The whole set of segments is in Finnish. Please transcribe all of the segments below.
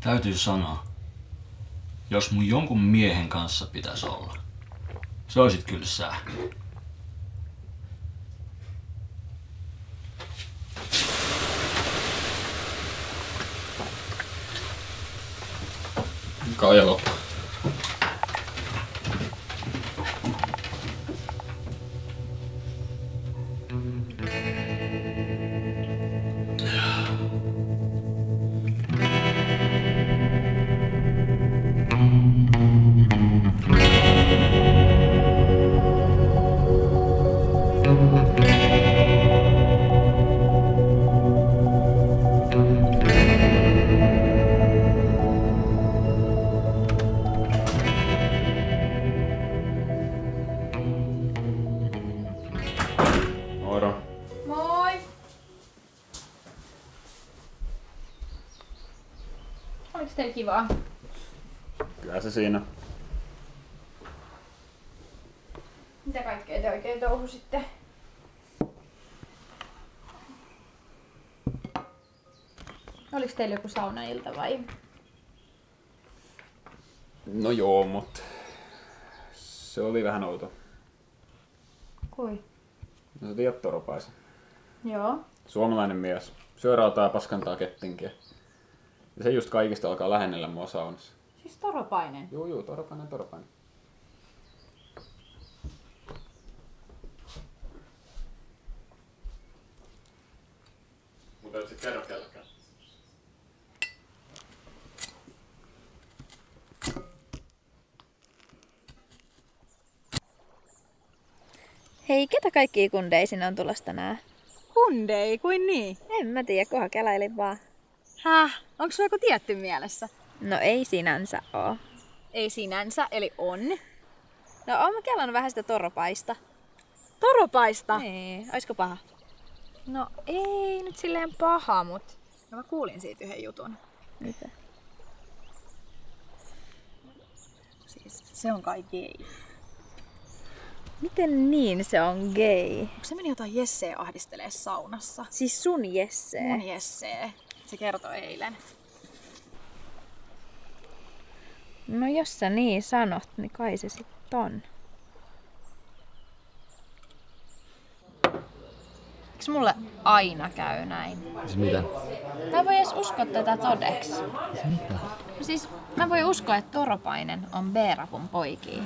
Täytyy sanoa, jos mun jonkun miehen kanssa pitäisi olla, se oisit kyllä sä. Kauja loppu. Moro. Moi! Oliko teillä kivaa? Kyllä se siinä. Mitä kaikkea te oikein touhusitte? Oliko teillä joku saunailta vai? No joo, mut se oli vähän outo. Kui? No sä tiedät Toropaisen. Joo. Suomalainen mies. Syö rautaa ja paskantaa kettinkiä. Ja se just kaikista alkaa lähennellä mua saunassa. Siis Toropainen? Juu, Toropainen. Mutta et sit kerro kellekään. Hei, ketä kaikkia kundeja sinne on tulossa tänään? Kundei, kuin niin? En mä tiedä, kunhan kelailin vaan. Häh? Onko sulla joku tietty mielessä? No ei sinänsä oo. Ei sinänsä, eli on. No oon mä kelannut vähän sitä Toropaista. Toropaista? Niin, oisko paha? No ei nyt silleen paha, mut no mä kuulin siitä yhden jutun. Mitä? Siis se on kai gay. Miten niin se on gay? Onko se meni jotain Jesseä ahdistelee saunassa? Siis sun Jesse? Mun Jesse. Se kertoi eilen. No jos sä niin sanot, niin kai se sit on. Eiks mulle aina käy näin? Siis mitä? Mä en voi edes uskoa tätä todeksi. Mitä? No siis mä voin uskoa, että Toropainen on B-rapun poikia.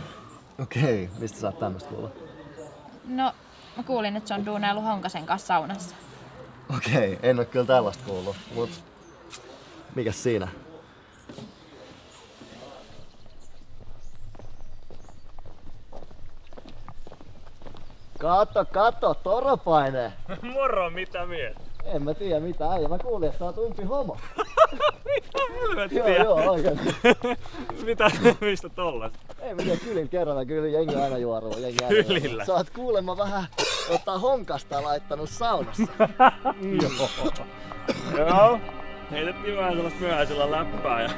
Okei, mistä sä oot tämmöstä kuulla? No, mä kuulin, että se on duunaillut Honkasen kanssa saunassa. Okei, en oo kyllä tällaista kuullut, mut mikäs siinä? Kato, Toropainen! Moro, mitä mies? En mä tiedä mitä äijä, mä kuulin, että sä oot umpi homo. Mitä helvettiä? Joo, oikein. Mistä tollasta? Ei mä tiedä, kylin kerran, kyllä jengi aina juoruu. Kylillä? Sä oot kuulemma vähän Honkasta laittanut saunassa. Joo. Heitettiin vähän sellaista myöhäisellä läppää ja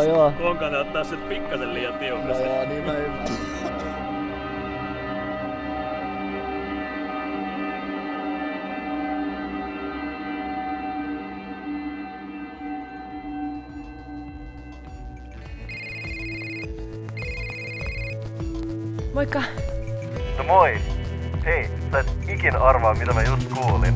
Joo. Honkanen ottaa sen pikkasen liian No tiukasti. joo, niin mä ymmärrän. Moikka! No moi! Hei, sä et ikin arvaa mitä mä just kuulin.